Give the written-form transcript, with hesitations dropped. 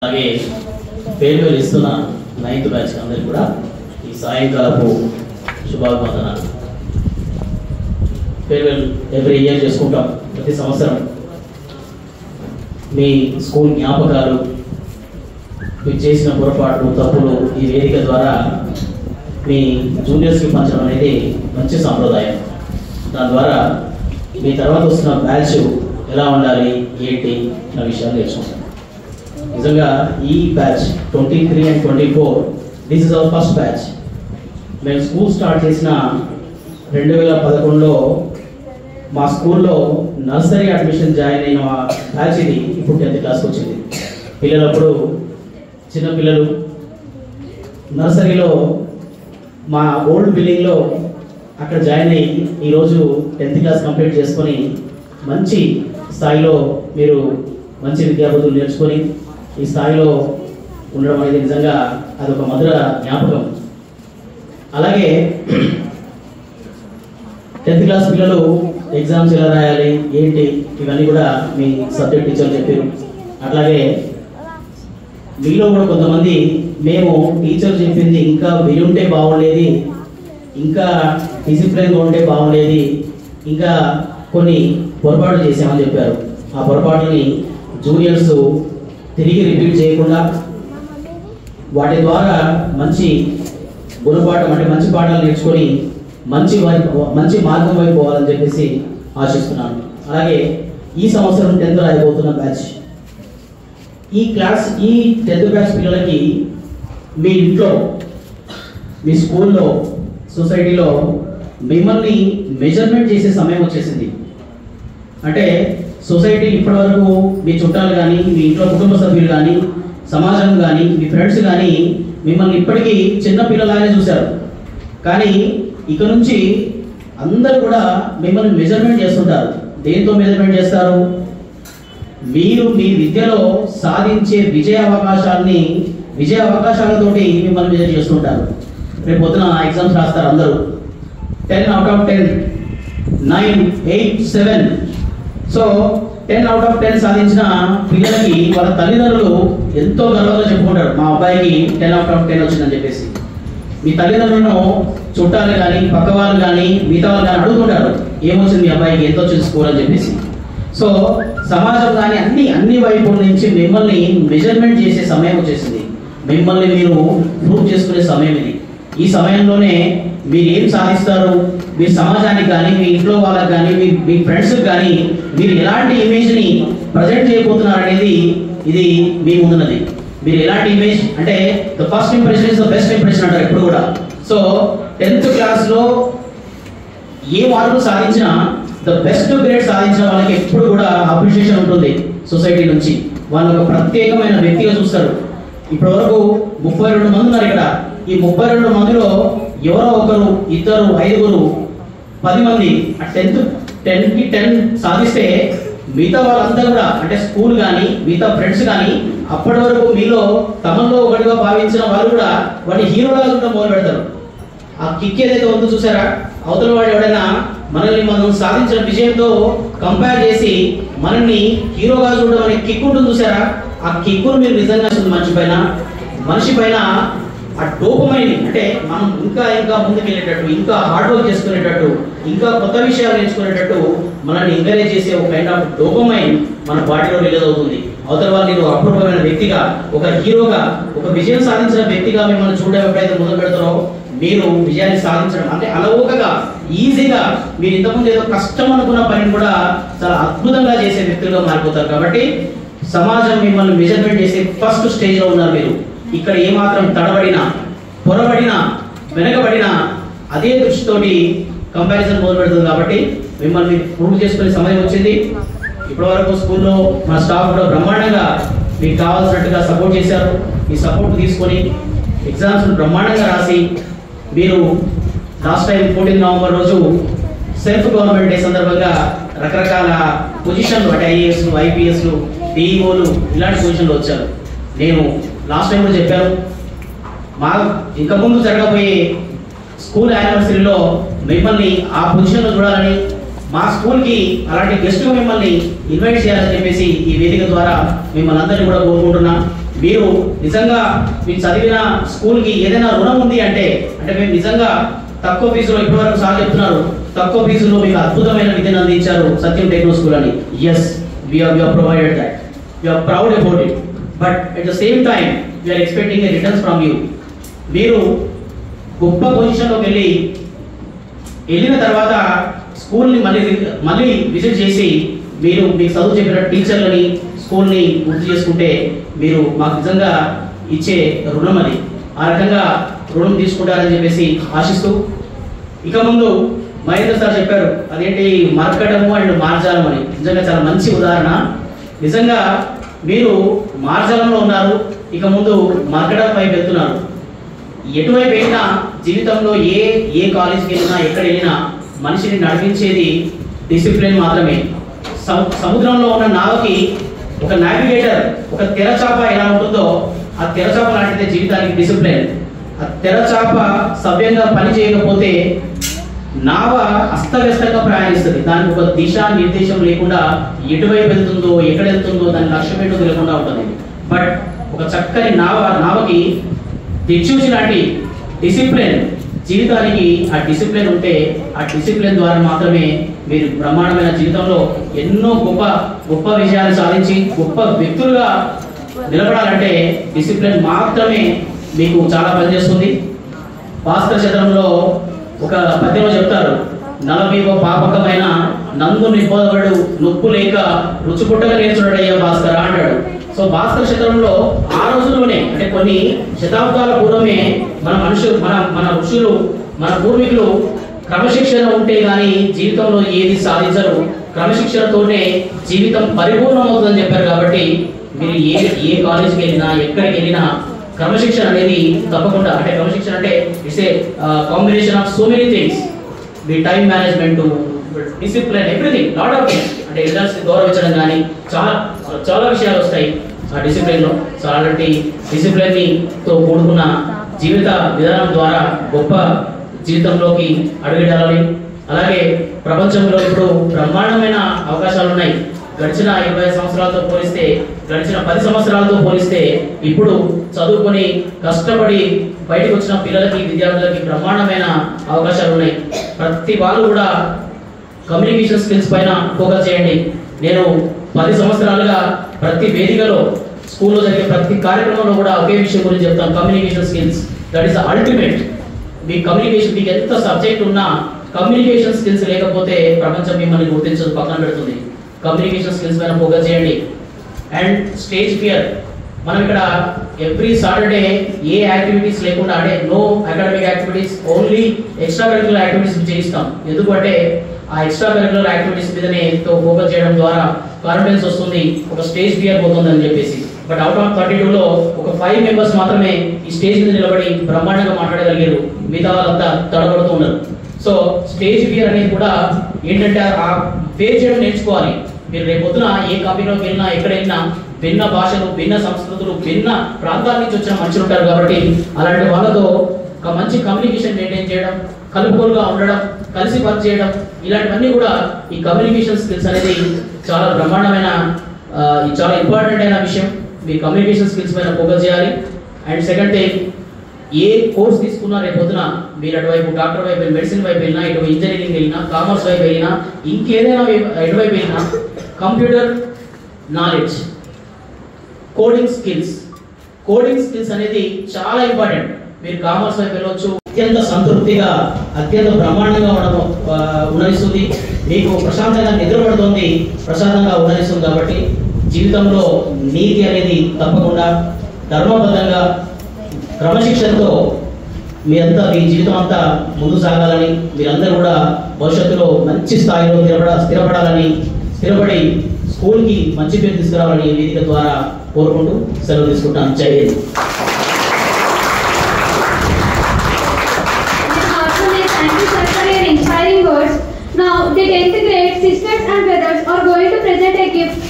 అలాగే ఫేర్వెల్ ఇస్తున్న 9th batch అందరికీ కూడా ఈ సాయంకాలపు శుభాకాంక్షలు. ఫేర్వెల్ ఎవ్రీ ఇయర్ చేసుకుంటాం. ప్రతి సంవత్సరం మీ స్కూల్ జ్ఞాపకాలు, మీరు చేసిన పొరపాట్లు, తప్పులు ఈ వేదిక ద్వారా మీ జూనియర్స్కి పంచడం అనేది మంచి సాంప్రదాయం. దాని ద్వారా మీ తర్వాత వస్తున్న బ్యాచ్ ఎలా ఉండాలి, ఏంటి అన్న విషయాలు నేర్చుకుంటాం. నిజంగా ఈ batch 23 and 24 this is our first batch. మేము స్కూల్ స్టార్ట్ చేసిన 2011లో మా స్కూల్లో నర్సరీ అడ్మిషన్ జాయిన్ అయిన బ్యాచ్ ఇది. ఇప్పుడు 10th క్లాస్కి వచ్చింది. పిల్లలు అప్పుడు చిన్నపిల్లలు. నర్సరీలో మా ఓల్డ్ బిల్డింగ్లో అక్కడ జాయిన్ అయ్యి ఈరోజు 10th క్లాస్ కంప్లీట్ చేసుకొని మంచి స్థాయిలో మీరు మంచి విద్యాబుద్ధులు నేర్చుకొని ఈ స్థాయిలో ఉండడం అనేది నిజంగా అదొక మధుర జ్ఞాపకం. అలాగే 10th క్లాస్ పిల్లలు ఎగ్జామ్స్ ఎలా రాయాలి, ఏంటి, ఇవన్నీ కూడా మీ సబ్జెక్ట్ టీచర్ చెప్పారు. అట్లాగే మీలో కూడా కొంతమంది మేము టీచర్ చెప్పింది ఇంకా వినుంటే బాగుండేది, ఇంకా డిసిప్లిన్గా ఉంటే బాగుండేది, ఇంకా కొన్ని పొరపాట్లు చేసామని చెప్పారు. ఆ పొరపాట్లని జూనియర్స్ తిరిగి రిపీట్ చేయకుండా వాటి ద్వారా మంచి గుణపాఠం అంటే మంచి పాఠాలు నేర్చుకొని మంచి మార్గం వైపు పోవాలని చెప్పేసి ఆశిస్తున్నాను. అలాగే ఈ సంవత్సరం 10th రాయబోతున్న బ్యాచ్ ఈ 10th బ్యాచ్ పిల్లలకి మీ ఇంట్లో, మీ స్కూల్లో, సొసైటీలో మిమ్మల్ని మెజర్మెంట్ చేసే సమయం వచ్చేసింది. అంటే సొసైటీ ఇప్పటివరకు మీ చుట్టాలు కానీ, మీ ఇంట్లో కుటుంబ సభ్యులు కానీ, సమాజం కానీ, మీ ఫ్రెండ్స్ కానీ మిమ్మల్ని ఇప్పటికీ చిన్న పిల్లలానే చూశారు. కానీ ఇక నుంచి అందరూ కూడా మిమ్మల్ని మెజర్మెంట్ చేస్తుంటారు. దేంతో మెజర్మెంట్ చేస్తారు? మీరు మీ విద్యలో సాధించే విజయ అవకాశాలతోటి మిమ్మల్ని మెజర్ చేస్తుంటారు. రేపు పొద్దున ఎగ్జామ్స్ రాస్తారు అందరూ. 10 out of 10, 9, 8, 7. So 10 out of 10 సాధించిన పిల్లలకి వాళ్ళ తల్లిదండ్రులు ఎంతో గర్వంగా చెప్పుకుంటారు, మా అబ్బాయికి 10 out of 10 వచ్చిందని చెప్పేసి. మీ తల్లిదండ్రులను చుట్టాలు కానీ, పక్క వాళ్ళు కానీ, మిగతా వాళ్ళు కానీ అడుగుతుంటారు, ఏమొచ్చింది మీ అబ్బాయికి, ఎంత వచ్చింది స్కోర్ అని చెప్పేసి. సో సమాజం కానీ అన్ని వైపుల నుంచి మిమ్మల్ని మెజర్మెంట్ చేసే సమయం వచ్చేసింది. మిమ్మల్ని మీరు ప్రూవ్ చేసుకునే సమయం ఇది. ఈ సమయంలోనే మీరు ఏం సాధిస్తారు, మీ సమాజానికి కానీ, మీ ఇంట్లో వాళ్ళకి కానీ, మీ ఫ్రెండ్స్కి కానీ మీరు ఎలాంటి ఇమేజ్ని ప్రజెంట్ చేయబోతున్నారు అనేది ఇది మీ ముందున్నది. మీరు ఎలాంటి ఇమేజ్ అంటే the first impression is the best impression అంటారు ఎప్పుడు కూడా. సో 10th క్లాస్లో ఏ మార్కులు సాధించినా, ద బెస్ట్ గ్రేడ్ సాధించిన వాళ్ళకి ఎప్పుడు కూడా అప్రిషియేషన్ ఉంటుంది సొసైటీ నుంచి. వాళ్ళు ఒక ప్రత్యేకమైన వ్యక్తిగా చూస్తారు. ఇప్పటి వరకు 32 మంది ఉన్నారు ఇక్కడ. ఈ 32 మందిలో ఎవరో ఒకరు, ఇద్దరు, 5, 10 మంది 10కి 10 సాధిస్తే మిగతా వాళ్ళంతా కూడా అంటే స్కూల్ కానీ, మిగతా ఫ్రెండ్స్ కానీ అప్పటి వరకు మీలో తమలో ఒకటిగా భావించిన వాళ్ళు కూడా వాడిని హీరోగా చూడడం మొదలు పెడతారు. ఆ కిక్ ఏదైతే ఉందో చూసారా, అవతల వాడు ఎవడైనా మనం సాధించిన విజయంతో కంపేర్ చేసి మనల్ని హీరోగా చూడడం అనే కిక్ ఉంటుంది చూసారా. ఆ కిక్కును మీరు నిజంగా మనిషి పైన ఆ డోపమైన్ అంటే మనం ఇంకా ముందుకెళ్ళేటట్టు, ఇంకా హార్డ్ వర్క్ చేసుకునేటట్టు, ఇంకా కొత్త విషయాలు నేర్చుకునేటట్టు మనల్ని ఎంకరేజ్ చేసే ఒక కైండ్ ఆఫ్ డోపమైన్ మన బాడీలో రిలీజ్ అవుతుంది. అవతల వాళ్ళు నేను అపూర్వమైన వ్యక్తిగా, ఒక హీరోగా, ఒక విజయం సాధించిన వ్యక్తిగా మిమ్మల్ని చూడడం ఎప్పుడైతే మొదలు పెడతారో మీరు విజయాన్ని సాధించడం అంటే అలవోకగా, ఈజీగా, మీరు ఇంతకుముందు ఏదో కష్టం అనుకున్న పనిని కూడా చాలా అద్భుతంగా చేసే వ్యక్తులుగా మారిపోతారు. కాబట్టి సమాజం మిమ్మల్ని మెజర్మెంట్ చేసే ఫస్ట్ స్టేజ్లో ఉన్నారు మీరు. ఇక్కడ ఏమాత్రం తడబడినా, పొరబడినా, వెనకబడినా అదే దృష్టితోటి కంపారిజన్ మొదలు పెడుతుంది. కాబట్టి మిమ్మల్ని ప్రూవ్ చేసుకునే సమయం వచ్చింది. ఇప్పటివరకు స్కూల్లో మా స్టాఫ్ కూడా బ్రహ్మాండంగా మీకు కావాల్సినట్టుగా సపోర్ట్ చేశారు. ఈ సపోర్ట్ తీసుకొని ఎగ్జామ్స్ బ్రహ్మాండంగా రాసి మీరు లాస్ట్ టైం 14 నవంబర్ రోజు సెల్ఫ్ గవర్నమెంట్ డే సందర్భంగా రకరకాల పొజిషన్లు అంటే ఐఏఎస్లు, ఐపీఎస్లు, డిఈఓలు ఇలాంటి పొజిషన్లు వచ్చారు. నేను లాస్ట్ టైం కూడా చెప్పాను, మా ఇంకా ముందు జరగబోయే స్కూల్ యానివర్సరీలో మిమ్మల్ని ఆ పొజిషన్లో చూడాలని, మా స్కూల్కి అలాంటి గెస్ట్గా మిమ్మల్ని ఇన్వైట్ చేయాలని చెప్పేసి ఈ వేదిక ద్వారా మిమ్మల్ని అందరినీ కూడా కోరుకుంటున్నాం. మీరు నిజంగా మీరు చదివిన స్కూల్కి ఏదైనా రుణం ఉంది అంటే మేము నిజంగా తక్కువ ఫీజులో ఇప్పటివరకు సార్ చెప్తున్నారు, తక్కువ ఫీజులో మీకు అద్భుతమైన విద్యను అందించారు సత్యం టెక్నో స్కూల్ అని. Yes, we have provided that. We are proud about it. But at the same time, we are expecting a returns from you. మీరు గొప్ప పొజిషన్లోకి వెళ్ళిన తర్వాత స్కూల్ని మళ్ళీ విజిట్ చేసి మీరు మీకు చదువు చెప్పిన టీచర్లని స్కూల్ని గుర్తు చేసుకుంటే మీరు మాకు నిజంగా ఇచ్చే రుణం అది. ఆ రకంగా రుణం తీసుకుంటారని చెప్పేసి ఆశిస్తూ, ఇక ముందు మహేంద్ర సార్ చెప్పారు అదేంటి మార్కడము అండ్ మార్జాలం అని. నిజంగా చాలా మంచి ఉదాహరణ. నిజంగా మీరు మార్జాలంలో ఉన్నారు, ఇక ముందు మార్కడం వైపు వెళ్తున్నారు. ఎటువైపు వెళ్ళినా జీవితంలో ఏ కాలేజీకి వెళ్ళినా ఎక్కడ వెళ్ళినా మనిషిని నడిపించేది డిసిప్లిన్ మాత్రమే. సముద్రంలో ఉన్న నావకి ఒక నావిగేటర్ ఒక తెరచాప ఎలా ఉంటుందో ఆ తెరచాప లాంటిదే జీవితానికి డిసిప్లిన్. ఆ తెరచాప సవ్యంగా పని చేయకపోతే నావ అస్తవ్యస్తంగా ప్రయాణిస్తుంది. దానికి ఒక దిశా నిర్దేశం లేకుండా ఎటువైపు వెళ్తుందో ఎక్కడ వెళ్తుందో దాని లక్ష్యం ఏంటో తెలియకుండా ఉంటుంది. బట్ ఒక చక్కని నావకి దిక్సూచి లాంటి డిసిప్లిన్ జీవితానికి ఆ డిసిప్లిన్ ఉంటే ఆ డిసిప్లిన్ ద్వారా మాత్రమే మీరు బ్రహ్మాండమైన జీవితంలో ఎన్నో గొప్ప గొప్ప విజయాలు సాధించి గొప్ప వ్యక్తులుగా నిలబడాలంటే డిసిప్లిన్ మాత్రమే మీకు చాలా పనిచేస్తుంది. భాస్కర శతకంలో ఒక పద్యంలో చెప్తారు, నలమీవ పాపకమైన నందు నిబోధుడు నొప్పు లేక రుచి పుట్టగా నేర్చుడయ్యా భాస్కర అంటాడు. సో భాస్కర శతకంలో ఆ రోజుల్లోనే అంటే కొన్ని శతాబ్దాల పూర్వమే మన ఋషులు మన పూర్వీకులు క్రమశిక్షణ ఉంటే గానీ జీవితంలో ఏది సాధించరు, క్రమశిక్షణతోనే జీవితం పరిపూర్ణమవుతుందని చెప్పారు. కాబట్టి మీరు ఏ కాలేజీకి వెళ్ళినా ఎక్కడికి వెళ్ళినా క్రమశిక్షణ అనేది తప్పకుండా, అంటే క్రమశిక్షణ అంటే it's a combination of so many things, me time management, discipline, everything, lot of things. అంటే ఎల్డర్స్ని గౌరవించడం కానీ చాలా విషయాలు వస్తాయి ఆ డిసిప్లిన్లో. సో అలాంటి డిసిప్లిన్తో కూడుకున్న జీవిత విధానం ద్వారా గొప్ప జీవితంలోకి అడుగుడాలి. అలాగే ప్రపంచంలో ఇప్పుడు బ్రహ్మాండమైన అవకాశాలు ఉన్నాయి. గడిచిన 20 సంవత్సరాలతో పోలిస్తే, గడిచిన 10 సంవత్సరాలతో పోలిస్తే ఇప్పుడు చదువుకొని కష్టపడి బయటకు వచ్చిన పిల్లలకి విద్యార్థులకి బ్రహ్మాండమైన అవకాశాలు ఉన్నాయి. ప్రతి వాళ్ళు కూడా కమ్యూనికేషన్ స్కిల్స్ పైన ఫోకస్ చేయండి. నేను 10 సంవత్సరాలుగా ప్రతి వేదికలో స్కూల్లో జరిగే ప్రతి కార్యక్రమంలో కూడా ఒకే విషయం గురించి చెప్తాను, communication skills. That is the ultimate. Me communication, మీకు ఎంత సబ్జెక్ట్ ఉన్నా కమ్యూనికేషన్ స్కిల్స్ లేకపోతే ప్రపంచం మిమ్మల్ని గుర్తించదు, పక్కన పెడుతుంది. కమ్యూనికేషన్ స్కిల్స్ పైన ఫోకస్ చేయండి. అండ్ స్టేజ్ ఫియర్, మనం ఇక్కడ ఎవ్రీ సాటర్డే ఏ యాక్టివిటీస్ లేకుండా, అంటే no academic activities, only extra curricular activities చేయిస్తాం. ఎందుకంటే ఆ ఎక్స్ట్రా కరిక్యులర్ యాక్టివిటీస్ మీదనే ఎంతో ఫోకస్ చేయడం ద్వారా కాన్ఫిడెన్స్ వస్తుంది, ఒక స్టేజ్ ఫియర్ పోతుంది అని చెప్పేసి. బట్ అవుట్ ఆఫ్ 32లో ఒక 5 మెంబర్స్ మాత్రమే ఈ స్టేజ్ మీద నిలబడి బ్రహ్మాండంగా మాట్లాడగలిగారు, మిగతా వాళ్ళంతా తడబడుతూ ఉన్నారు. సో స్టేజ్ ఫియర్ అనేది కూడా ఏంటంటే ఆ ఫేస్ చేయడం నేర్చుకోవాలి. మీరు రేపు పొద్దున ఏ కంపెనీలోకి వెళ్ళినా ఎక్కడ వెళ్ళినా భిన్న భాషలు, భిన్న సంస్కృతులు, భిన్న ప్రాంతాల నుంచి వచ్చిన మనుషులు ఉంటారు. కాబట్టి అలాంటి వాళ్ళతో ఒక మంచి కమ్యూనికేషన్ మెయింటైన్ చేయడం, కలుపుకోలుగా ఉండడం, కలిసి వర్క్ చేయడం, ఇలాంటివన్నీ కూడా ఈ కమ్యూనికేషన్ స్కిల్స్ అనేది చాలా బ్రహ్మాండమైన, చాలా ఇంపార్టెంట్ అయిన విషయం. మీ కమ్యూనికేషన్ స్కిల్స్ పైన ఫోకస్ చేయాలి. And second thing, A course తీసుకున్నా రేపు పొద్దున మీరు అటువైపు డాక్టర్ వైపు, మెడిసిన్ వైపు వెళ్ళినా, ఇటు ఇంజనీరింగ్ వెళ్ళినా, కామర్స్ వైపు వెళ్ళినా, ఇంకేదైనా ఎటువైపు వెళ్ళినా కంప్యూటర్ నాలెడ్జ్, కోడింగ్ స్కిల్స్ అనేది చాలా ఇంపార్టెంట్. మీరు కామర్స్ వైపు వెళ్ళవచ్చు, అత్యంత సంతృప్తిగా, అత్యంత బ్రహ్మాండంగా ఉండనిస్తుంది. మీకు ప్రశాంతంగా నిద్రపడుతుంది, ప్రశాంతంగా ఉండనిస్తుంది. కాబట్టి జీవితంలో నీతి అనేది తప్పకుండా, ధర్మబద్ధంగా, క్రమశిక్షణతో మీ జీవితం అంతా ముందు సాగాలని, మీరందరూ కూడా భవిష్యత్తులో మంచి స్థాయిలో స్థిరపడి స్కూల్కి మంచి పేరు తీసుకురావాలని ఈ వేదిక ద్వారా కోరుకుంటూ సెలవు తీసుకుంటాను. జై Hind. Inspiring words. Now, the 10th grade sisters and brothers are going to present a gift.